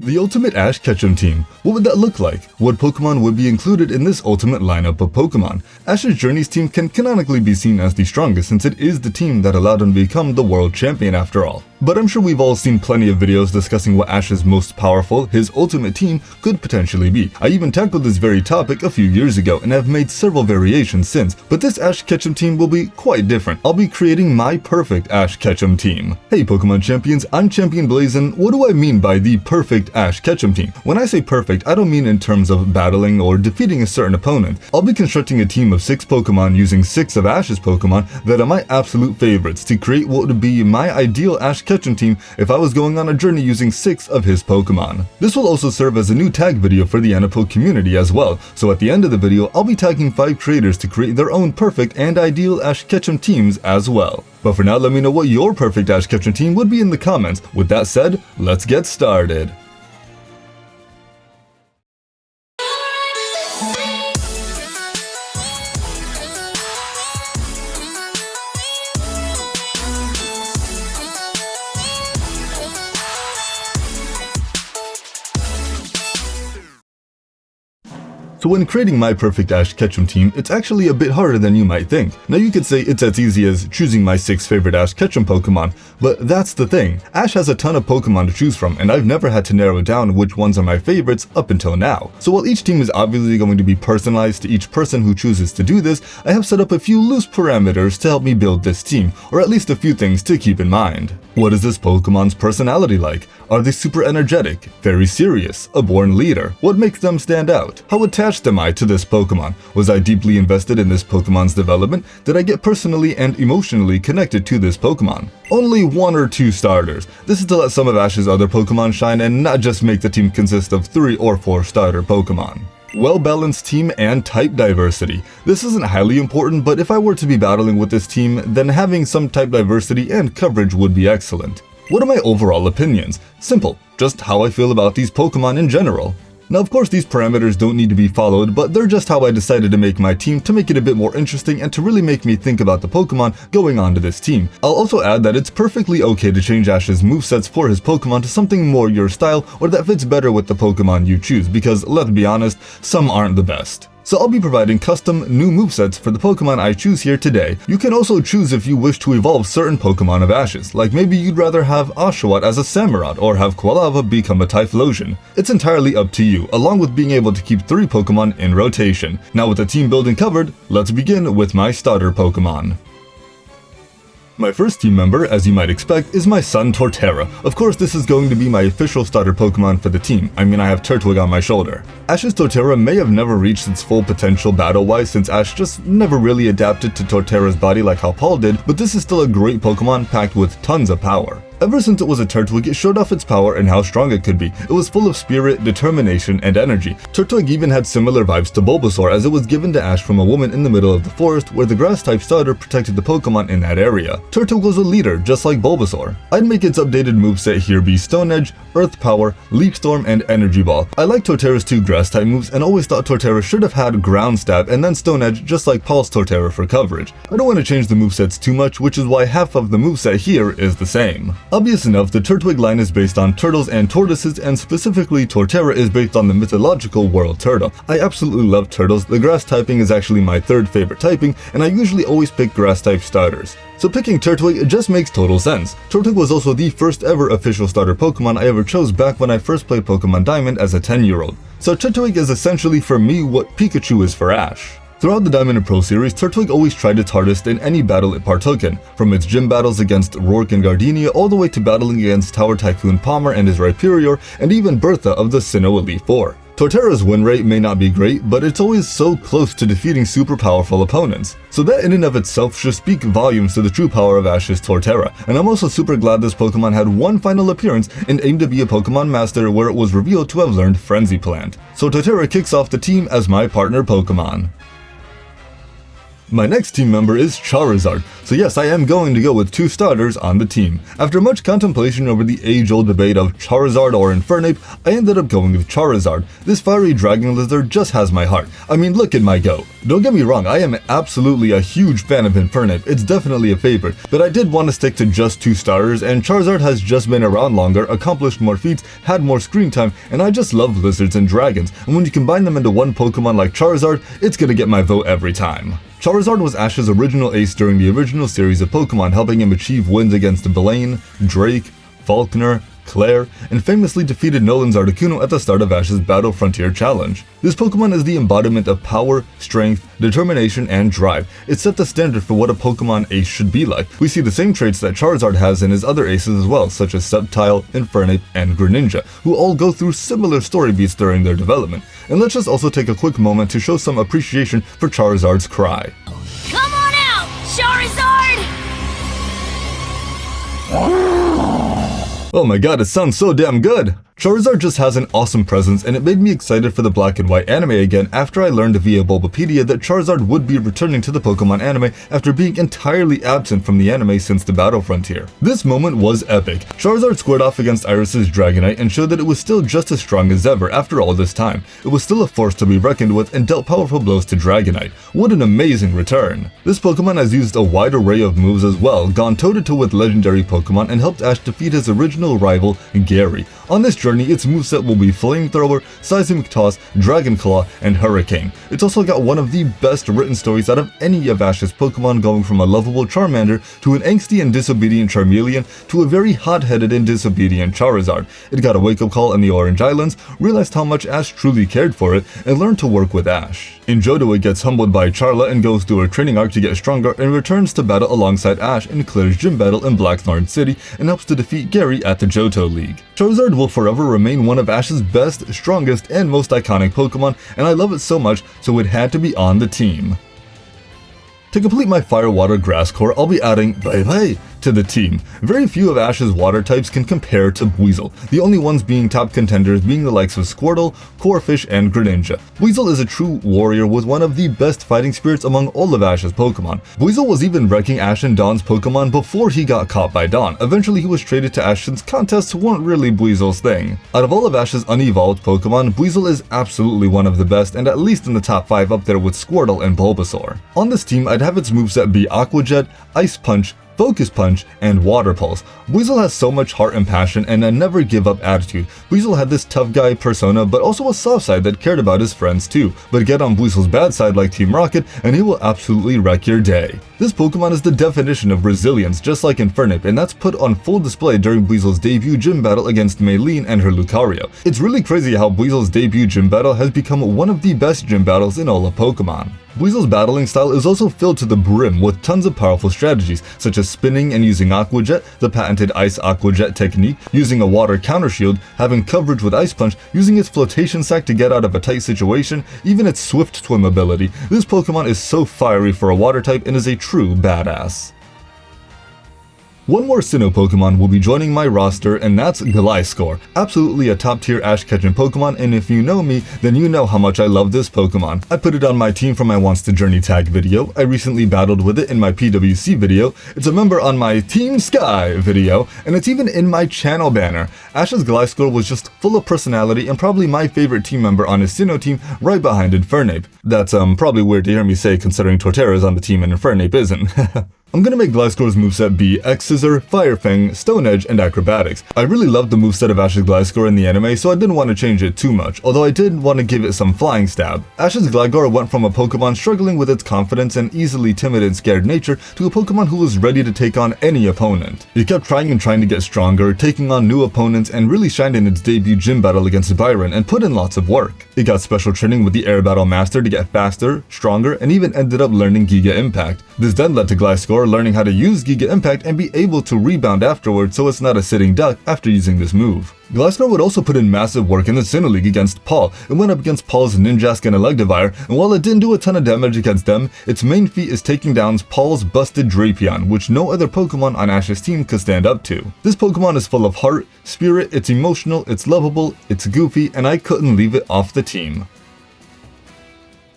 The Ultimate Ash Ketchum Team. What would that look like? What Pokemon would be included in this ultimate lineup of Pokemon? Ash's Journeys team can canonically be seen as the strongest since it is the team that allowed him to become the world champion after all. But I'm sure we've all seen plenty of videos discussing what Ash's most powerful, his ultimate team, could potentially be. I even tackled this very topic a few years ago and have made several variations since, but this Ash Ketchum team will be quite different. I'll be creating my perfect Ash Ketchum team. Hey Pokemon champions, I'm Champion Blazin. What do I mean by the perfect Ash Ketchum team? When I say perfect, I don't mean in terms of battling or defeating a certain opponent. I'll be constructing a team of 6 Pokemon using 6 of Ash's Pokemon that are my absolute favorites to create what would be my ideal Ash Ketchum team if I was going on a journey using 6 of his Pokemon. This will also serve as a new tag video for the anipoke community as well, so at the end of the video I'll be tagging 5 creators to create their own perfect and ideal Ash Ketchum teams as well. But for now, let me know what your perfect Ash Ketchum team would be in the comments. With that said, let's get started. So when creating my perfect Ash Ketchum team, it's actually a bit harder than you might think. Now you could say it's as easy as choosing my 6 favorite Ash Ketchum Pokemon, but that's the thing. Ash has a ton of Pokemon to choose from, and I've never had to narrow down which ones are my favorites up until now. So while each team is obviously going to be personalized to each person who chooses to do this, I have set up a few loose parameters to help me build this team, or at least a few things to keep in mind. What is this Pokemon's personality like? Are they super energetic, very serious, a born leader? What makes them stand out? How attached am I to this Pokemon? Was I deeply invested in this Pokemon's development? Did I get personally and emotionally connected to this Pokemon? Only 1 or 2 starters. This is to let some of Ash's other Pokemon shine and not just make the team consist of 3 or 4 starter Pokemon. Well-balanced team and type diversity. This isn't highly important, but if I were to be battling with this team, then having some type diversity and coverage would be excellent. What are my overall opinions? Simple, just how I feel about these Pokemon in general. Now of course these parameters don't need to be followed, but they're just how I decided to make my team to make it a bit more interesting and to really make me think about the Pokemon going onto this team. I'll also add that it's perfectly okay to change Ash's movesets for his Pokemon to something more your style or that fits better with the Pokemon you choose, because let's be honest, some aren't the best. So I'll be providing custom new movesets for the Pokemon I choose here today. You can also choose if you wish to evolve certain Pokemon of Ash's, like maybe you'd rather have Oshawott as a Samurott or have Quilava become a Typhlosion. It's entirely up to you, along with being able to keep 3 Pokemon in rotation. Now with the team building covered, let's begin with my starter Pokemon. My first team member, as you might expect, is my son Torterra. Of course, this is going to be my official starter Pokemon for the team. I mean, I have Turtwig on my shoulder. Ash's Torterra may have never reached its full potential battle-wise since Ash just never really adapted to Torterra's body like how Paul did, but this is still a great Pokemon packed with tons of power. Ever since it was a Turtwig, it showed off its power and how strong it could be. It was full of spirit, determination, and energy. Turtwig even had similar vibes to Bulbasaur, as it was given to Ash from a woman in the middle of the forest where the grass-type starter protected the Pokemon in that area. Turtwig was a leader, just like Bulbasaur. I'd make its updated moveset here be Stone Edge, Earth Power, Leaf Storm, and Energy Ball. I like Torterra's 2 grass-type moves and always thought Torterra should have had Ground Stab and then Stone Edge just like Paul's Torterra for coverage. I don't want to change the movesets too much, which is why half of the moveset here is the same. Obvious enough, the Turtwig line is based on turtles and tortoises, and specifically Torterra is based on the mythological world turtle. I absolutely love turtles. The grass typing is actually my 3rd favorite typing, and I usually always pick grass type starters. So picking Turtwig just makes total sense. Turtwig was also the first ever official starter Pokemon I ever chose back when I first played Pokemon Diamond as a 10-year-old. So Turtwig is essentially for me what Pikachu is for Ash. Throughout the Diamond and Pearl series, Turtwig always tried its hardest in any battle it partook in, from its gym battles against Rourke and Gardenia all the way to battling against Tower Tycoon Palmer and his Rhyperior, and even Bertha of the Sinnoh Elite Four. Torterra's win rate may not be great, but it's always so close to defeating super powerful opponents. So that in and of itself should speak volumes to the true power of Ash's Torterra, and I'm also super glad this Pokemon had one final appearance and aimed to be a Pokemon Master where it was revealed to have learned Frenzy Plant. So Torterra kicks off the team as my partner Pokemon. My next team member is Charizard, so yes, I am going to go with 2 starters on the team. After much contemplation over the age-old debate of Charizard or Infernape, I ended up going with Charizard. This fiery dragon lizard just has my heart. I mean, look at my go. Don't get me wrong, I am absolutely a huge fan of Infernape, it's definitely a favorite, but I did want to stick to just 2 starters, and Charizard has just been around longer, accomplished more feats, had more screen time, and I just love lizards and dragons, and when you combine them into one Pokemon like Charizard, it's gonna get my vote every time. Charizard was Ash's original ace during the original series of Pokemon, helping him achieve wins against Blaine, Drake, Falkner, Claire, and famously defeated Nolan's Articuno at the start of Ash's Battle Frontier Challenge. This Pokemon is the embodiment of power, strength, determination, and drive. It set the standard for what a Pokemon ace should be like. We see the same traits that Charizard has in his other aces as well, such as Sceptile, Infernape, and Greninja, who all go through similar story beats during their development. And let's just also take a quick moment to show some appreciation for Charizard's cry. Come on out, Charizard! Oh my god, it sounds so damn good! Charizard just has an awesome presence, and it made me excited for the Black and White anime again after I learned via Bulbapedia that Charizard would be returning to the Pokemon anime after being entirely absent from the anime since the Battle Frontier. This moment was epic. Charizard squared off against Iris's Dragonite and showed that it was still just as strong as ever after all this time. It was still a force to be reckoned with and dealt powerful blows to Dragonite. What an amazing return! This Pokemon has used a wide array of moves as well, gone toe-to-toe with legendary Pokemon, and helped Ash defeat his original rival, Gary. On this journey, its moveset will be Flamethrower, Seismic Toss, Dragon Claw, and Hurricane. It's also got one of the best written stories out of any of Ash's Pokemon, going from a lovable Charmander to an angsty and disobedient Charmeleon to a very hot-headed and disobedient Charizard. It got a wake-up call in the Orange Islands, realized how much Ash truly cared for it, and learned to work with Ash. In Johto, it gets humbled by Charla and goes through a training arc to get stronger and returns to battle alongside Ash in Claire's gym battle in Blackthorn City and helps to defeat Gary at the Johto League. Charizard will forever remain one of Ash's best, strongest, and most iconic Pokemon, and I love it so much, so it had to be on the team. To complete my Fire Water Grass core, I'll be adding Bye to the team. Very few of Ash's water types can compare to Buizel, the only ones being top contenders being the likes of Squirtle, Corphish, and Greninja. Buizel is a true warrior with one of the best fighting spirits among all of Ash's Pokemon. Buizel was even wrecking Ash and Dawn's Pokemon before he got caught by Dawn. Eventually he was traded to Ash since contests weren't really Buizel's thing. Out of all of Ash's unevolved Pokemon, Buizel is absolutely one of the best, and at least in the top 5 up there with Squirtle and Bulbasaur. On this team, I'd have its moveset be Aqua Jet, Ice Punch, Focus Punch, and Water Pulse. Buizel has so much heart and passion and a never give up attitude. Buizel had this tough guy persona, but also a soft side that cared about his friends too. But get on Buizel's bad side like Team Rocket and he will absolutely wreck your day. This Pokemon is the definition of resilience, just like Infernape, and that's put on full display during Buizel's debut gym battle against Maylene and her Lucario. It's really crazy how Buizel's debut gym battle has become one of the best gym battles in all of Pokemon. Buizel's battling style is also filled to the brim with tons of powerful strategies, such as spinning and using Aqua Jet, the patented Ice Aqua Jet technique, using a water counter shield, having coverage with Ice Punch, using its flotation sac to get out of a tight situation, even its Swift Swim ability. This Pokemon is so fiery for a water type and is a true badass. One more Sinnoh Pokemon will be joining my roster, and that's Gliscor. Absolutely a top tier Ash Ketchum Pokemon, and if you know me, then you know how much I love this Pokemon. I put it on my team for my Wants to Journey tag video, I recently battled with it in my PWC video, it's a member on my Team Sky video, and it's even in my channel banner. Ash's Gliscor was just full of personality and probably my favorite team member on his Sinnoh team right behind Infernape. That's probably weird to hear me say considering Torterra is on the team and Infernape isn't. I'm gonna make Gliscor's moveset be X-Scissor, Fire Fang, Stone Edge, and Acrobatics. I really loved the moveset of Ash's Gliscor in the anime, so I didn't want to change it too much, although I did want to give it some flying stab. Ash's Gliscor went from a Pokemon struggling with its confidence and easily timid and scared nature to a Pokemon who was ready to take on any opponent. It kept trying and trying to get stronger, taking on new opponents, and really shined in its debut gym battle against Byron and put in lots of work. It got special training with the Air Battle Master to get faster, stronger, and even ended up learning Giga Impact. This then led to Gliscor learning how to use Giga Impact and be able to rebound afterwards so it's not a sitting duck after using this move. Gliscor would also put in massive work in the Sinnoh League against Paul. It went up against Paul's Ninjask and Electivire, and while it didn't do a ton of damage against them, its main feat is taking down Paul's busted Drapion, which no other Pokemon on Ash's team could stand up to. This Pokemon is full of heart, spirit, it's emotional, it's lovable, it's goofy, and I couldn't leave it off the team.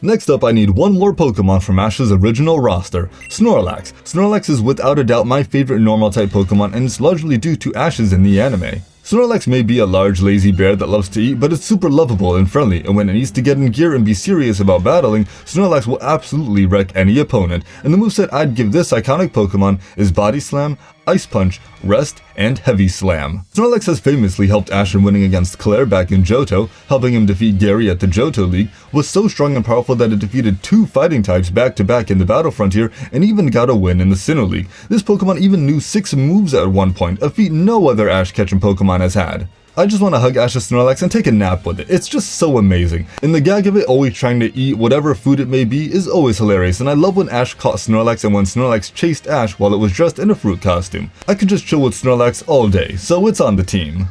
Next up, I need one more Pokemon from Ash's original roster, Snorlax. Snorlax is without a doubt my favorite normal-type Pokemon, and it's largely due to Ash's in the anime. Snorlax may be a large, lazy bear that loves to eat, but it's super lovable and friendly, and when it needs to get in gear and be serious about battling, Snorlax will absolutely wreck any opponent, and the moveset I'd give this iconic Pokemon is Body Slam, Ice Punch, Rest, and Heavy Slam. Snorlax has famously helped Ash in winning against Claire back in Johto, helping him defeat Gary at the Johto League, was so strong and powerful that it defeated 2 fighting types back-to-back in the Battle Frontier, and even got a win in the Sinnoh League. This Pokemon even knew 6 moves at one point, a feat no other Ash Ketchum Pokemon has had. I just want to hug Ash's Snorlax and take a nap with it. It's just so amazing. And the gag of it always trying to eat whatever food it may be is always hilarious, and I love when Ash caught Snorlax and when Snorlax chased Ash while it was dressed in a fruit costume. I could just chill with Snorlax all day, so it's on the team.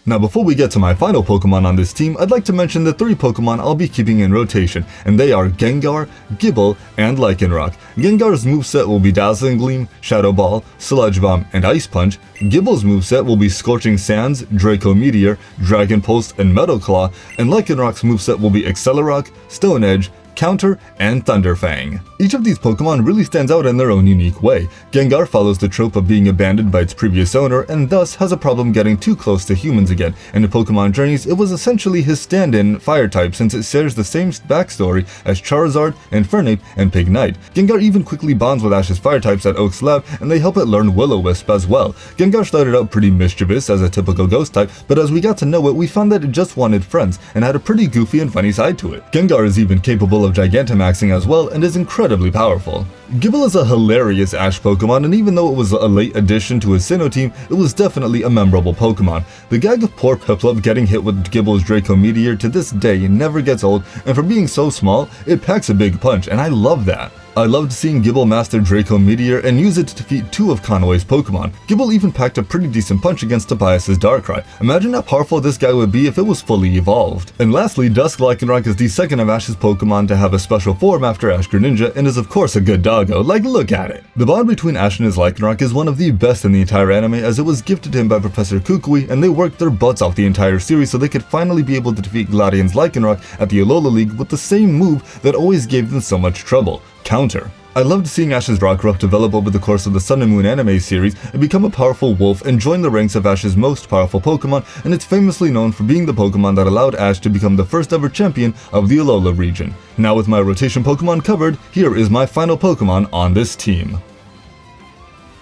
Now before we get to my final Pokemon on this team, I'd like to mention the 3 Pokemon I'll be keeping in rotation, and they are Gengar, Gible, and Lycanroc. Gengar's moveset will be Dazzling Gleam, Shadow Ball, Sludge Bomb, and Ice Punch. Gible's moveset will be Scorching Sands, Draco Meteor, Dragon Pulse, and Metal Claw, and Lycanroc's moveset will be Accelerock, Stone Edge, Counter, and Thunderfang. Each of these Pokemon really stands out in their own unique way. Gengar follows the trope of being abandoned by its previous owner and thus has a problem getting too close to humans again. And in Pokemon Journeys, it was essentially his stand-in fire type since it shares the same backstory as Charizard, Infernape, and Pignite. Gengar even quickly bonds with Ash's fire types at Oak's lab, and they help it learn Will-O-Wisp as well. Gengar started out pretty mischievous as a typical ghost type, but as we got to know it, we found that it just wanted friends and had a pretty goofy and funny side to it. Gengar is even capable of Gigantamaxing as well and is incredibly powerful. Gible is a hilarious Ash Pokemon, and even though it was a late addition to his Sinnoh team, it was definitely a memorable Pokemon. The gag of poor Piplup getting hit with Gible's Draco Meteor to this day never gets old, and for being so small, it packs a big punch, and I love that. I loved seeing Gible master Draco Meteor and use it to defeat 2 of Conway's Pokemon. Gible even packed a pretty decent punch against Tobias's Darkrai. Imagine how powerful this guy would be if it was fully evolved. And lastly, Dusk Lycanroc is the second of Ash's Pokemon to have a special form after Ash Greninja and is of course a good doggo, like look at it. The bond between Ash and his Lycanroc is one of the best in the entire anime, as it was gifted to him by Professor Kukui, and they worked their butts off the entire series so they could finally be able to defeat Gladian's Lycanroc at the Alola League with the same move that always gave them so much trouble: Counter. I loved seeing Ash's Rockruff develop over the course of the Sun and Moon anime series and become a powerful wolf and join the ranks of Ash's most powerful Pokemon, and it's famously known for being the Pokemon that allowed Ash to become the first ever champion of the Alola region. Now with my rotation Pokemon covered, here is my final Pokemon on this team.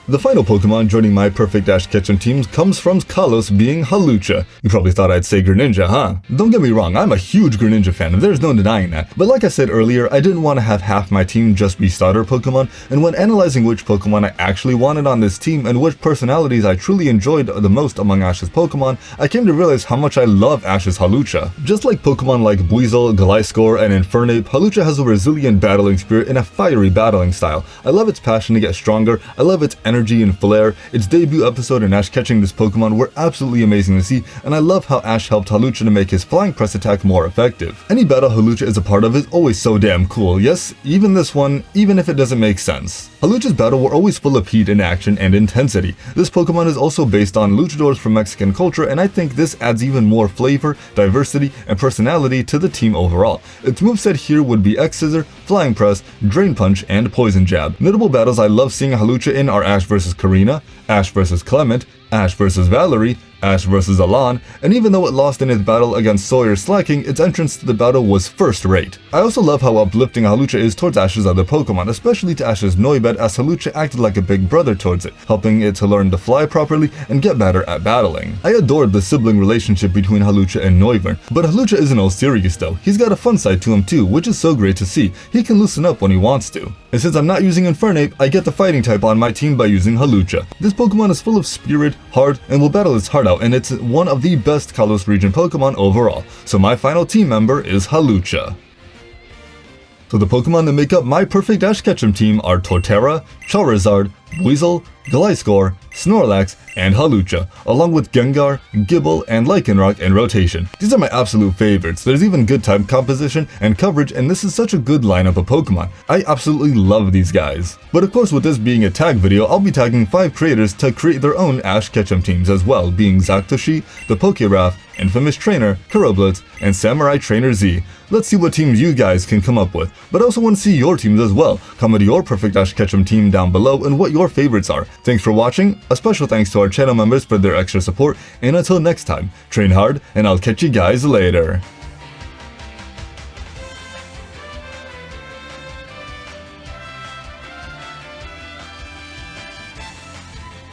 The final Pokemon joining my Perfect Ash Ketchum team comes from Kalos, being Hawlucha. You probably thought I'd say Greninja, huh? Don't get me wrong, I'm a huge Greninja fan, and there's no denying that. But like I said earlier, I didn't want to have half my team just be starter Pokemon, and when analyzing which Pokemon I actually wanted on this team and which personalities I truly enjoyed the most among Ash's Pokemon, I came to realize how much I love Ash's Hawlucha. Just like Pokemon like Buizel, Gliscor, and Infernape, Hawlucha has a resilient battling spirit and a fiery battling style. I love its passion to get stronger, I love its energy and flair. Its debut episode and Ash catching this Pokemon were absolutely amazing to see, and I love how Ash helped Hawlucha to make his flying press attack more effective. Any battle Hawlucha is a part of is always so damn cool, yes, even this one, even if it doesn't make sense. Hawlucha's battle were always full of heat and action and intensity. This Pokemon is also based on luchadors from Mexican culture, and I think this adds even more flavor, diversity, and personality to the team overall. Its moveset here would be X-Scissor, Flying Press, Drain Punch, and Poison Jab. Notable battles I love seeing Hawlucha in are Ash vs Karina, Ash vs Clement, Ash vs Valerie, Ash vs Alan, and even though it lost in its battle against Sawyer Slacking, its entrance to the battle was first rate. I also love how uplifting Hawlucha is towards Ash's other Pokemon, especially to Ash's Noivern, as Hawlucha acted like a big brother towards it, helping it to learn to fly properly and get better at battling. I adored the sibling relationship between Hawlucha and Noivern, but Hawlucha isn't all serious though. He's got a fun side to him too, which is so great to see. He can loosen up when he wants to. And since I'm not using Infernape, I get the fighting type on my team by using Hawlucha. This Pokemon is full of spirit, heart, and will battle its heart out, and it's one of the best Kalos region Pokemon overall. So my final team member is Hawlucha. So the Pokemon that make up my Perfect Ash Ketchum team are Torterra, Charizard, Buizel, Gliscor, Snorlax, and Hawlucha, along with Gengar, Gible, and Lycanroc in rotation. These are my absolute favorites. There's even good type composition and coverage, and this is such a good lineup of Pokemon. I absolutely love these guys. But of course, with this being a tag video, I'll be tagging 5 creators to create their own Ash Ketchum teams as well, being Zaktoshi, the Pokéraf, Infamous Trainer, Kuroblitz, and Samurai Trainer Z. Let's see what teams you guys can come up with. But I also want to see your teams as well. Comment your perfect Ash Ketchum team down below and what your favorites are. Thanks for watching, a special thanks to our channel members for their extra support, and until next time, train hard, and I'll catch you guys later.